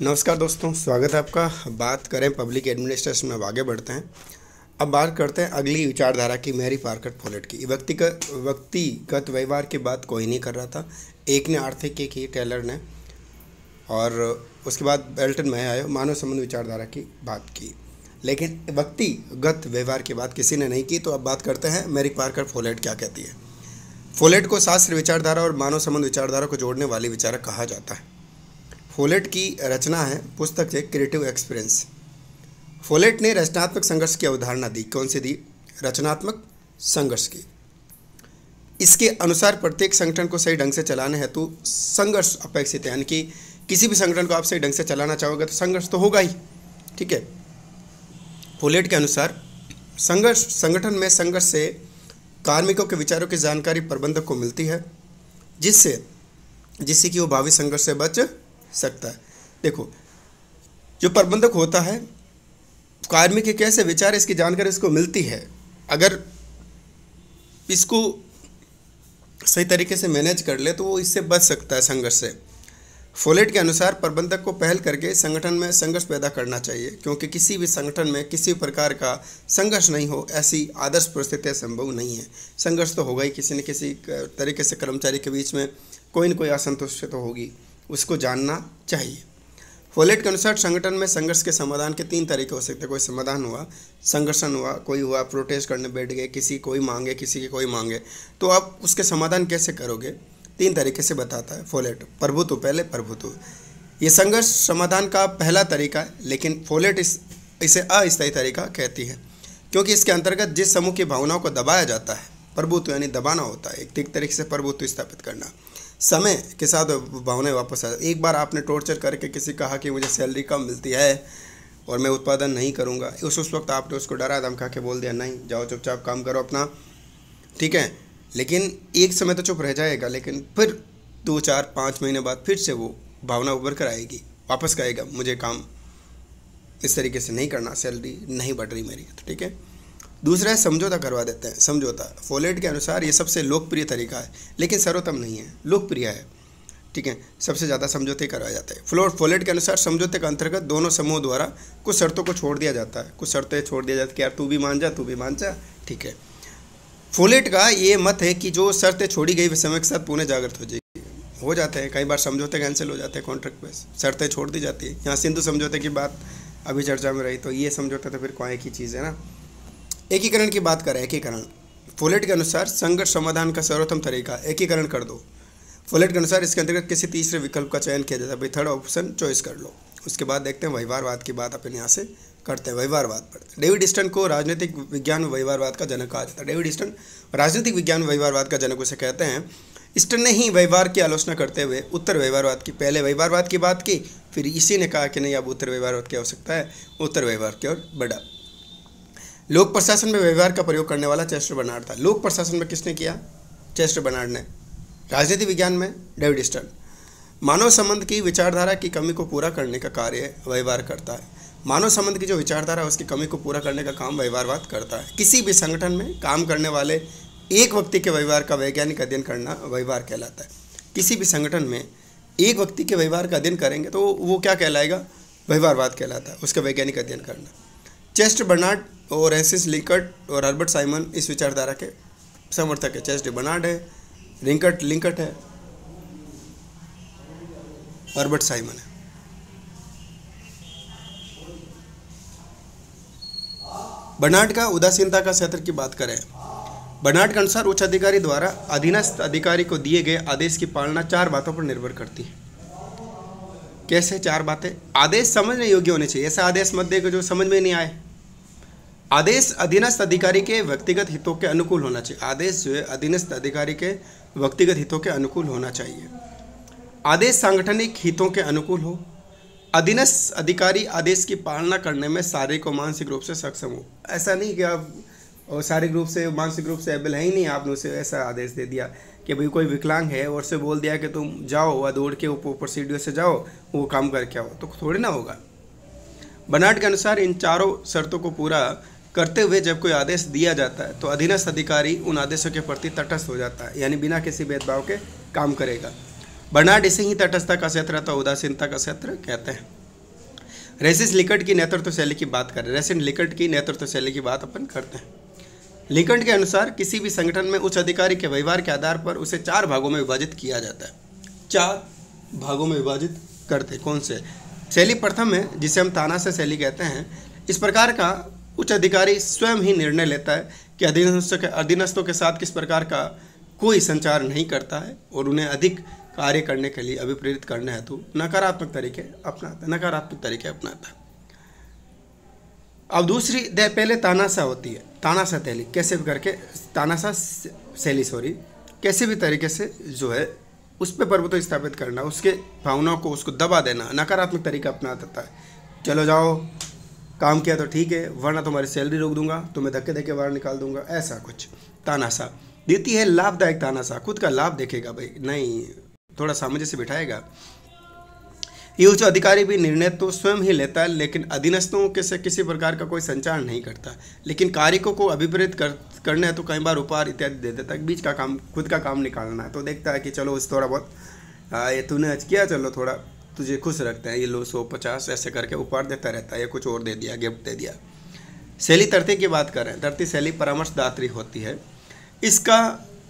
नमस्कार दोस्तों, स्वागत है आपका। बात करें पब्लिक एडमिनिस्ट्रेशन में, अब आगे बढ़ते हैं। अब बात करते हैं अगली विचारधारा की, मैरी पार्कर फोलेट की। व्यक्तिगत व्यवहार की बात कोई नहीं कर रहा था। एक ने आर्थिक की टेलर ने, और उसके बाद बेल्टन में आए मानव संबंध विचारधारा की बात की, लेकिन व्यक्तिगत व्यवहार की बात किसी ने नहीं की। तो अब बात करते हैं मैरी पार्कर फोलेट क्या कहती है। फोलेट को शास्त्र विचारधारा और मानव संबंध विचारधारा को जोड़ने वाली विचारक कहा जाता है। फोलेट की रचना है पुस्तक से क्रिएटिव एक्सपीरियंस। फोलेट ने रचनात्मक संघर्ष की अवधारणा दी। कौन सी दी? रचनात्मक संघर्ष की। इसके अनुसार प्रत्येक संगठन को सही ढंग से चलाने हेतु संघर्ष अपेक्षित है, यानी कि किसी भी संगठन को आप सही ढंग से चलाना चाहोगे तो संघर्ष तो होगा ही। ठीक है। फोलेट के अनुसार संगठन में संघर्ष से कार्मिकों के विचारों की जानकारी प्रबंधक को मिलती है, जिससे कि वो भावी संघर्ष से बच सकता है। देखो, जो प्रबंधक होता है, कार्मिक के कैसे विचार, इसकी जानकारी इसको मिलती है। अगर इसको सही तरीके से मैनेज कर ले तो वो इससे बच सकता है संघर्ष से। फोलेट के अनुसार प्रबंधक को पहल करके संगठन में संघर्ष पैदा करना चाहिए, क्योंकि किसी भी संगठन में किसी प्रकार का संघर्ष नहीं हो ऐसी आदर्श परिस्थितियाँ संभव नहीं है। संघर्ष तो होगा ही, किसी न किसी तरीके से कर्मचारी के बीच में कोई न कोई असंतुष्टि तो होगी, उसको जानना चाहिए। फोलेट के अनुसार संगठन में संघर्ष के समाधान के 3 तरीके हो सकते हैं। कोई समाधान हुआ, संघर्षण हुआ, कोई हुआ प्रोटेस्ट करने बैठ गए, किसी कोई मांगे, किसी की कोई मांगे, तो आप उसके समाधान कैसे करोगे? 3 तरीके से बताता है फोलेट। प्रभुत्व, पहले प्रभुत्व। ये संघर्ष समाधान का पहला तरीका है, लेकिन फोलेट इसे अस्थायी तरीका कहती है, क्योंकि इसके अंतर्गत जिस समूह की भावनाओं को दबाया जाता है, प्रभुत्व यानी दबाना होता है, एक तरीके से प्रभुत्व स्थापित करना, समय के साथ भावनाएं वापस आ। एक बार आपने टॉर्चर करके किसी कहा कि मुझे सैलरी कम मिलती है और मैं उत्पादन नहीं करूंगा, उस वक्त आपने उसको डरा धमका के बोल दिया, नहीं जाओ चुपचाप काम करो अपना, ठीक है। लेकिन एक समय तो चुप रह जाएगा, लेकिन फिर 2, 4, 5 महीने बाद फिर से वो भावना उभर कर आएगी, वापस कहेगा मुझे काम इस तरीके से नहीं करना, सैलरी नहीं बढ़ रही मेरी, तो ठीक है। दूसरा है समझौता करवा देते हैं। समझौता फोलेट के अनुसार ये सबसे लोकप्रिय तरीका है, लेकिन सर्वोत्तम नहीं है, लोकप्रिय है, ठीक है। सबसे ज़्यादा समझौते करवाए जाते हैं। फोलेट के अनुसार समझौते के अंतर्गत दोनों समूह द्वारा कुछ शर्तों को छोड़ दिया जाता है, कुछ शर्तें छोड़ दिया जाती है कि यार तू भी मान जा, तू भी मान जा, ठीक है। फोलेट का ये मत है कि जो शर्तें छोड़ी गई वे समय के साथ पुनः जागृत हो जाते हैं। कई बार समझौते कैंसिल हो जाते हैं, कॉन्ट्रैक्ट पे शर्तें छोड़ दी जाती है। यहाँ सिंधु समझौते की बात अभी चर्चा में रही, तो ये समझौता तो फिर कोई एक ही चीज़ है ना। एकीकरण की बात करें, एकीकरण फोलेट के अनुसार संघर्ष समाधान का सर्वोत्तम तरीका एकीकरण कर दो। फोलेट के अनुसार इसके अंतर्गत किसी तीसरे विकल्प का चयन किया जाता है, भाई थर्ड ऑप्शन चॉइस कर लो। उसके बाद देखते हैं व्यवहारवाद की बात अपन यहाँ से करते हैं। व्यवहारवाद पढ़ते हैं। डेविड ईस्टन को राजनीतिक विज्ञान में व्यवहारवाद का जनक कहा जाता है। डेविड ईस्टन राजनीतिक विज्ञान में व्यवहारवाद का जनक उसे कहते हैं। ईस्टन ने ही व्यवहार की आलोचना करते हुए उत्तर व्यवहारवाद की, पहले व्यवहारवाद की बात की, फिर इसी ने कहा कि नहीं अब उत्तर व्यवहारवाद की आवश्यकता है, उत्तर व्यवहार की ओर बढ़ा। लोक प्रशासन में व्यवहार का प्रयोग करने वाला चेस्टर बर्नार्ड था। लोक प्रशासन में किसने किया? चेस्टर बर्नार्ड ने। राजनीति विज्ञान में डेविड ईस्टन। मानव संबंध की विचारधारा की कमी को पूरा करने का कार्य व्यवहार करता है। मानव संबंध की जो विचारधारा है उसकी कमी को पूरा करने का काम व्यवहारवाद करता है। किसी भी संगठन में काम करने वाले एक व्यक्ति के व्यवहार का वैज्ञानिक अध्ययन करना व्यवहार कहलाता है। किसी भी संगठन में एक व्यक्ति के व्यवहार का अध्ययन करेंगे तो वो क्या कहलाएगा? व्यवहारवाद कहलाता है, उसका वैज्ञानिक अध्ययन करना। चेस्टर बर्नार्ड और एसिस लिंकट और हर्बर्ट साइमन इस विचारधारा के समर्थक है। चेस्टर बर्नार्ड है, लिंकट है, हर्बर्ट साइमन है। बर्नार्ड का उदासीनता का क्षेत्र की बात करें। बर्नार्ड के अनुसार उच्च अधिकारी द्वारा अधीनस्थ अधिकारी को दिए गए आदेश की पालना 4 बातों पर निर्भर करती है। कैसे 4 बातें? आदेश समझने योग्य होने चाहिए, ऐसा आदेश मत दे जो समझ में नहीं आए। आदेश अधीनस्थ अधिकारी के व्यक्तिगत हितों के अनुकूल होना चाहिए। आदेश जो है अधीनस्थ अधिकारी के व्यक्तिगत हितों के अनुकूल होना चाहिए। आदेश सांगठनिक हितों के अनुकूल हो। अधीनस्थ अधिकारी आदेश की पालना करने में शारीरिक और मानसिक रूप से सक्षम हो। ऐसा नहीं कि आप शारीरिक रूप से मानसिक रूप से एबल है ही नहीं, आपने उसे ऐसा आदेश दे दिया कि भाई कोई विकलांग है और उसे बोल दिया कि तुम जाओ व दौड़ के ऊपर सीढ़ियों से जाओ, वो काम करके आओ, तो थोड़ी ना होगा। बर्नार्ड के अनुसार इन 4 शर्तों को पूरा करते हुए जब कोई आदेश दिया जाता है तो अधीनस्थ अधिकारी उन आदेशों के प्रति तटस्थ हो जाता है, यानी बिना किसी भेदभाव के काम करेगा। बर्नार्ड इसे ही तटस्थता का क्षेत्र अथवा उदासीनता का क्षेत्र कहते हैं। रेसिस लिकर्ट की नेतृत्व शैली की बात करें, रेसिस लिकर्ट की नेतृत्व शैली की बात अपन करते हैं। लिकर्ट के अनुसार किसी भी संगठन में उच्च अधिकारी के व्यवहार के आधार पर उसे 4 भागों में विभाजित किया जाता है। 4 भागों में विभाजित करते कौन से? शैली प्रथम है जिसे हम तानाशाह शैली कहते हैं। इस प्रकार का उच्च अधिकारी स्वयं ही निर्णय लेता है कि अधीनस्थों के साथ किस प्रकार का कोई संचार नहीं करता है और उन्हें अधिक कार्य करने के लिए अभिप्रेरित करने हेतु नकारात्मक तरीके अपनाता है। अब दूसरी पहले तानाशाह होती है, तानाशाह शैली कैसे भी करके, तानाशाह शैली कैसे भी तरीके से जो है उस पर प्रभुत्व स्थापित करना, उसके भावनाओं को उसको दबा देना, नकारात्मक तरीका अपना देता है। चलो जाओ, काम किया तो ठीक है, वरना तुम्हारी सैलरी रोक दूंगा, तुम्हें धक्के देके बाहर निकाल दूंगा, ऐसा कुछ तानाशाह। देती है लाभदायक तानाशाह, खुद का लाभ देखेगा भाई, नहीं थोड़ा सामंजस्य बिठाएगा। ये उच्च अधिकारी भी निर्णय तो स्वयं ही लेता है, लेकिन अधीनस्थों के से किसी प्रकार का कोई संचार नहीं करता, लेकिन कार्यों को अभिप्रेरित करने है तो कई बार उपहार इत्यादि दे देता है। बीच का काम, खुद का काम निकालना है तो देखता है कि चलो उस थोड़ा बहुत ये तूने आज किया, चलो थोड़ा तुझे खुश रखते हैं, ये लो 150 ऐसे करके उपहार देता रहता है, या कुछ और दे दिया, गिफ्ट दे दिया। शैली तृतीय की बात करें, तृतीय शैली परामर्शदात्री होती है।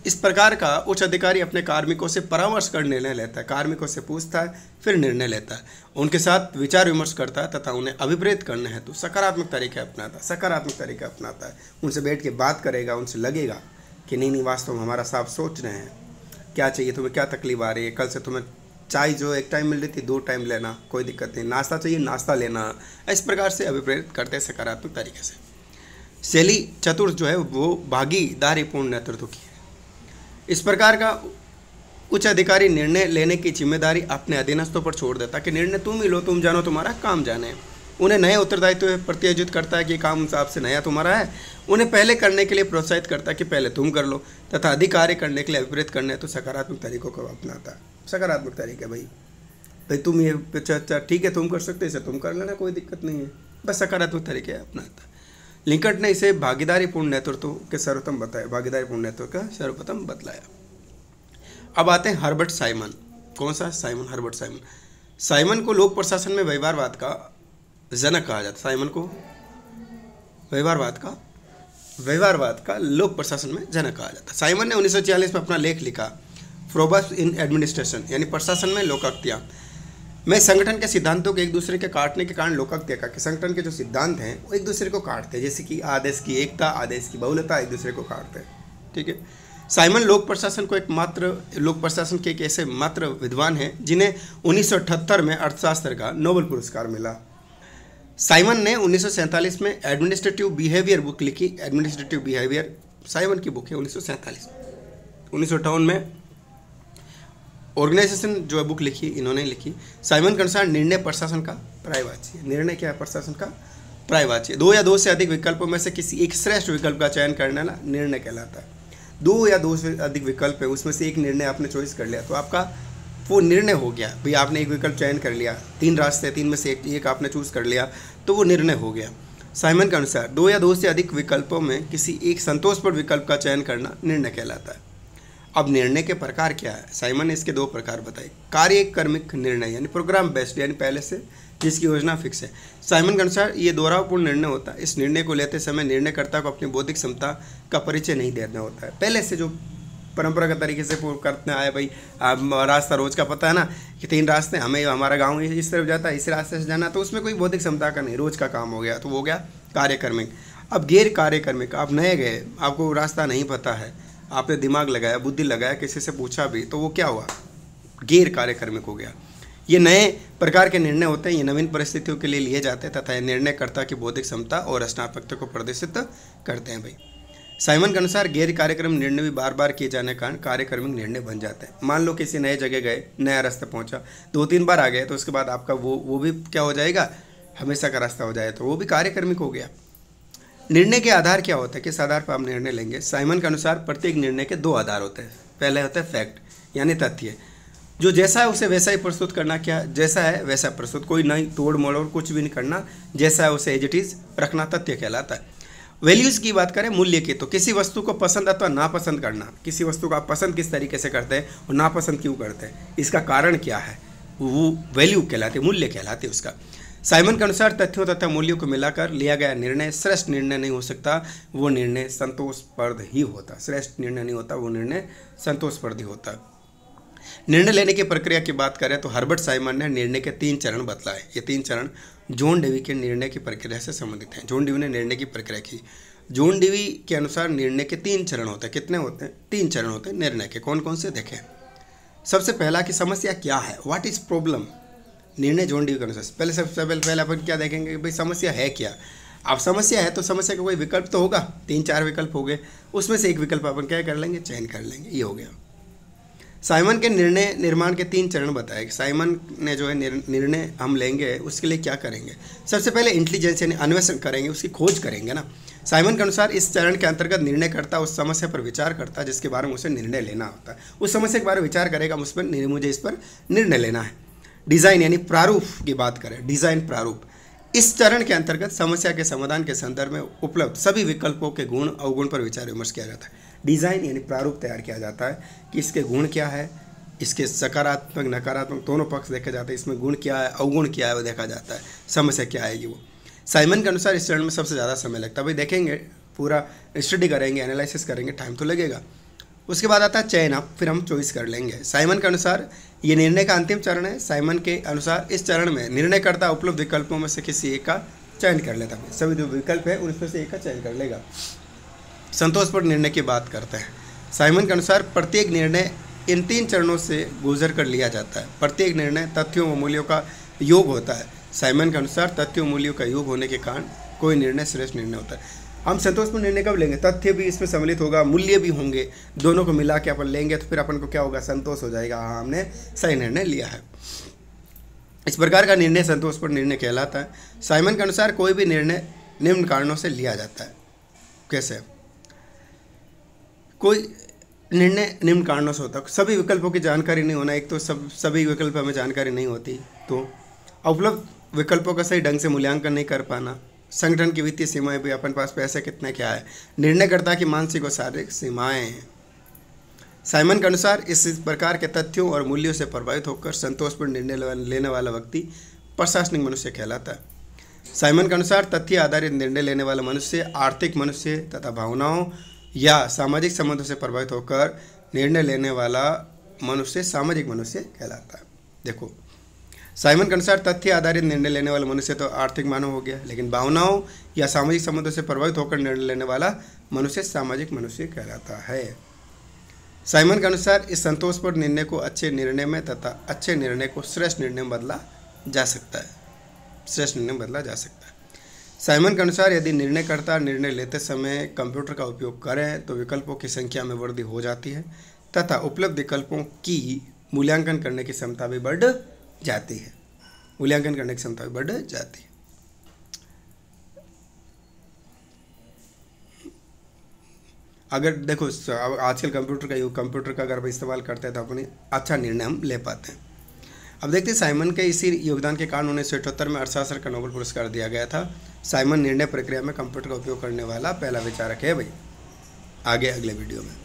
इस प्रकार का उच्च अधिकारी अपने कार्मिकों से परामर्श कर निर्णय लेता है, कार्मिकों से पूछता है फिर निर्णय लेता है, उनके साथ विचार विमर्श करता है तथा उन्हें अभिप्रेत करने हेतु सकारात्मक तरीके अपनाता है। उनसे बैठ के बात करेगा, उनसे लगेगा कि नहीं वास्तव में हमारा साफ सोच रहे हैं, क्या चाहिए तुम्हें, क्या तकलीफ आ रही है, कल से तुम्हें चाय जो एक टाइम मिल रही थी 2 टाइम लेना, कोई दिक्कत नहीं, नाश्ता चाहिए नाश्ता लेना, इस प्रकार से अभिप्रेरित करते हैं सकारात्मक तरीके से। शैली चतुर्थ जो है वो भागीदारीपूर्ण नेतृत्व की है। इस प्रकार का उच्च अधिकारी निर्णय लेने की जिम्मेदारी अपने अधीनस्थों पर छोड़ देता है कि निर्णय तुम ही लो, तुम जानो, तुम्हारा काम जाने। उन्हें नए उत्तरदायित्व प्रतियोजित करता है कि काम आपसे नया तुम्हारा है, उन्हें पहले करने के लिए प्रोत्साहित करता है कि पहले तुम कर लो, तथा अधिक कार्य करने के लिए अभिप्रेत करने तो सकारात्मक तरीकों को अपनाता है। सकारात्मक तरीके, भाई तुम ये अच्छा ठीक है तुम कर सकते हो, इसे तुम कर लेना, कोई दिक्कत नहीं है, बस सकारात्मक तरीके अपनाता है। लिंकट ने इसे भागीदारीपूर्ण नेतृत्व के सर्वोत्तम बताया, भागीदारीपूर्ण नेतृत्व का सर्वप्रथम बतलाया। अब आते हैं हर्बर्ट साइमन। कौन सा? Simon, Herbert Simon. साइमन को लोक प्रशासन में व्यवहारवाद का जनक कहा जाता है। साइमन को व्यवहारवाद का लोक प्रशासन में जनक कहा जाता है। साइमन ने 1946 में अपना लेख लिखा, प्रोबस इन एडमिनिस्ट्रेशन, यानी प्रशासन में लोकाक्तियाँ में संगठन के सिद्धांतों के एक दूसरे के काटने के कारण लोकाक्तिया का, कि संगठन के जो सिद्धांत हैं वो एक दूसरे को काटते हैं, जैसे कि आदेश की एकता, आदेश की बहुलता, एक दूसरे को काटते हैं। ठीक है। साइमन लोक प्रशासन के एक ऐसे मात्र विद्वान हैं जिन्हें 1978 में अर्थशास्त्र का नोबेल पुरस्कार मिला। साइमन ने 1947 में एडमिनिस्ट्रेटिव बिहेवियर बुक लिखी। एडमिनिस्ट्रेटिव बिहेवियर साइमन की बुक है 1947। 1958 में ऑर्गेनाइजेशन जो है बुक लिखी, इन्होंने लिखी। साइमन के अनुसार निर्णय प्रशासन का पर्यायवाची है। निर्णय क्या है? प्रशासन का पर्यायवाची। 2 या 2 से अधिक विकल्पों में से किसी एक श्रेष्ठ विकल्प का चयन करना निर्णय कहलाता है। 2 या 2 से अधिक विकल्प है, उसमें से एक निर्णय आपने चॉइस कर लिया तो आपका वो निर्णय हो गया। भाई आपने एक विकल्प चयन कर लिया, 3 रास्ते, 3 में से एक आपने चूज़ कर लिया तो वो निर्णय हो गया। साइमन के अनुसार 2 या 2 से अधिक विकल्पों में किसी एक संतोषप्रद विकल्प का चयन करना निर्णय कहलाता है। अब निर्णय के प्रकार क्या है? साइमन ने इसके 2 प्रकार बताए। कार्य कर्मिक निर्णय यानी प्रोग्राम बेस्ड, यानी पहले से जिसकी योजना फिक्स है। साइमन के अनुसार ये दोहरावपूर्ण निर्णय होता है। इस निर्णय को लेते समय निर्णयकर्ता को अपनी बौद्धिक क्षमता का परिचय नहीं देना होता है। पहले से जो परंपरागत तरीके से करते आए, भाई रास्ता रोज का पता है ना कि 3 रास्ते, हमें हमारा गाँव इस तरफ जाता है, इस रास्ते से जाना, तो उसमें कोई बौद्धिक क्षमता का नहीं, रोज का काम हो गया, तो वो हो गया कार्यक्रमिक। अब गैर कार्यक्रमिक, आप नए गए, आपको रास्ता नहीं पता है, आपने दिमाग लगाया, बुद्धि लगाया, किसी से पूछा भी, तो वो क्या हुआ? गैर कार्यक्रमिक हो गया। ये नए प्रकार के निर्णय होते हैं, ये नवीन परिस्थितियों के लिए लिए जाते हैं तथा ये निर्णयकर्ता की बौद्धिक क्षमता और रचनात्मकता को प्रदर्शित करते हैं। भाई साइमन के अनुसार गैर कार्यक्रम निर्णय भी बार बार किए जाने के कारण कार्यक्रमिक निर्णय बन जाते हैं। मान लो किसी नए जगह गए, नया रास्ता पहुंचा, 2-3 बार आ गए, तो उसके बाद आपका वो भी क्या हो जाएगा? हमेशा का रास्ता हो जाए, तो वो भी कार्यक्रमिक हो गया। निर्णय के आधार क्या होता है? किस आधार पर आप निर्णय लेंगे? साइमन के अनुसार प्रत्येक निर्णय के 2 आधार होते हैं। पहले होता है फैक्ट यानी तथ्य, जो जैसा है उसे वैसा ही प्रस्तुत करना। क्या? जैसा है वैसा प्रस्तुत, कोई नई तोड़ मोड़ और कुछ भी नहीं करना, जैसा है उसे एज इट इज रखना तथ्य कहलाता है। वैल्यूज़ की बात करें, मूल्य की, तो किसी वस्तु को पसंद अथवा नापसंद करना। किसी वस्तु को आप पसंद किस तरीके से करते हैं और नापसंद क्यों करते हैं, इसका कारण क्या है, वो वैल्यू कहलाती है, मूल्य कहलाती है उसका। साइमन के अनुसार तथ्यों तथा मूल्यों को मिलाकर लिया गया निर्णय श्रेष्ठ निर्णय नहीं हो सकता, वो निर्णय संतोषप्रद ही होता। श्रेष्ठ निर्णय नहीं होता, वो निर्णय संतोषप्रद ही होता। निर्णय लेने की प्रक्रिया की बात करें तो हर्बर्ट साइमन ने निर्णय के 3 चरण बतलाए। ये 3 चरण जॉन डेवी के निर्णय की प्रक्रिया से संबंधित हैं। जॉन डेवी ने निर्णय की प्रक्रिया की। जॉन डेवी के अनुसार निर्णय के 3 चरण होते हैं। कितने होते हैं? 3 चरण होते हैं निर्णय के। कौन कौन से देखें? सबसे पहला कि समस्या क्या है, व्हाट इज प्रॉब्लम। निर्णय जॉन डेवी के अनुसार सबसे पहले अपन क्या देखेंगे कि भाई समस्या है क्या। अब समस्या है तो समस्या का कोई विकल्प तो होगा, 3-4 विकल्प हो गए, उसमें से एक विकल्प अपन क्या कर लेंगे, चयन कर लेंगे। ये हो गया। साइमन के निर्णय निर्माण के 3 चरण बताए। साइमन ने जो है निर्णय हम लेंगे उसके लिए क्या करेंगे, सबसे पहले इंटेलिजेंस यानी अन्वेषण करेंगे, उसकी खोज करेंगे ना। साइमन के अनुसार इस चरण के अंतर्गत निर्णय करता उस समस्या पर विचार करता है जिसके बारे में उसे निर्णय लेना होता है। उस समस्या के बारे में विचार करेगा, मुझे इस पर निर्णय लेना है। डिज़ाइन यानी प्रारूप की बात करें, डिज़ाइन प्रारूप। इस चरण के अंतर्गत समस्या के समाधान के संदर्भ में उपलब्ध सभी विकल्पों के गुण अवगुण पर विचार विमर्श किया जाता है। डिज़ाइन यानी प्रारूप तैयार किया जाता है कि इसके गुण क्या है, इसके सकारात्मक नकारात्मक दोनों पक्ष देखे जाते हैं, इसमें गुण क्या है अवगुण क्या है वो देखा जाता है, समस्या क्या आएगी वो। साइमन के अनुसार इस चरण में सबसे ज़्यादा समय लगता है। भाई देखेंगे, पूरा स्टडी करेंगे, एनालिसिस करेंगे, टाइम तो लगेगा। उसके बाद आता है चयन, आप फिर हम चॉइस कर लेंगे। साइमन के अनुसार ये निर्णय का अंतिम चरण है। साइमन के अनुसार इस चरण में निर्णयकर्ता उपलब्ध विकल्पों में से किसी एक का चयन कर लेता है। सभी जो विकल्प है उनमें से एक का चयन कर लेगा। संतोषपूर्ण निर्णय की बात करते हैं। साइमन के अनुसार प्रत्येक निर्णय इन 3 चरणों से गुजर कर लिया जाता है। प्रत्येक निर्णय तथ्यों व मूल्यों का योग होता है। साइमन के अनुसार तथ्यों मूल्यों का योग होने के कारण कोई निर्णय श्रेष्ठ निर्णय होता है। हम संतोषपूर्ण निर्णय कब लेंगे, तथ्य भी इसमें सम्मिलित होगा, मूल्य भी होंगे, दोनों को मिला के अपन लेंगे तो फिर अपन को क्या होगा, संतोष हो जाएगा, हाँ हमने सही निर्णय लिया है। इस प्रकार का निर्णय संतोषपूर्ण निर्णय कहलाता है। साइमन के अनुसार कोई भी निर्णय निम्न कारणों से लिया जाता है। कैसे? कोई निर्णय निम्न कारणों से होता है। सभी विकल्पों की जानकारी नहीं होना, एक तो सभी विकल्प हमें जानकारी नहीं होती, तो उपलब्ध विकल्पों का सही ढंग से मूल्यांकन नहीं कर पाना, संगठन की वित्तीय सीमाएं भी, अपन पास पैसे कितने क्या है, निर्णयकर्ता की मानसिक और शारीरिक सीमाएं हैं। साइमन के अनुसार इस प्रकार के तथ्यों और मूल्यों से प्रभावित होकर संतोषपूर्ण निर्णय लेने वाला व्यक्ति प्रशासनिक मनुष्य कहलाता है। साइमन के अनुसार तथ्य आधारित निर्णय लेने वाला मनुष्य आर्थिक मनुष्य तथा भावनाओं या सामाजिक संबंधों से प्रभावित होकर निर्णय लेने वाला मनुष्य सामाजिक मनुष्य कहलाता है। देखो, साइमन के अनुसार तथ्य आधारित निर्णय लेने वाला मनुष्य तो आर्थिक मानव हो गया, लेकिन भावनाओं या सामाजिक संबंधों से प्रभावित होकर निर्णय लेने वाला मनुष्य सामाजिक मनुष्य कहलाता है। साइमन के अनुसार इस संतोषपूर्ण निर्णय को अच्छे निर्णय में तथा अच्छे निर्णय को श्रेष्ठ निर्णय में बदला जा सकता है। श्रेष्ठ निर्णय में बदला जा सकता है। साइमन के अनुसार यदि निर्णयकर्ता निर्णय लेते समय कंप्यूटर का उपयोग करें तो विकल्पों की संख्या में वृद्धि हो जाती है तथा उपलब्ध विकल्पों की मूल्यांकन करने की क्षमता भी बढ़ जाती है। मूल्यांकन करने की क्षमता भी बढ़ जाती है। अगर देखो आजकल कंप्यूटर का अगर इस्तेमाल करते हैं तो अपनी अच्छा निर्णय हम ले पाते हैं। अब देखते हैं साइमन के इसी योगदान के कारण 1978 में अर्थशास्त्र का नोबेल पुरस्कार दिया गया था। साइमन निर्णय प्रक्रिया में कंप्यूटर का उपयोग करने वाला पहला विचारक है भाई। आगे अगले वीडियो में।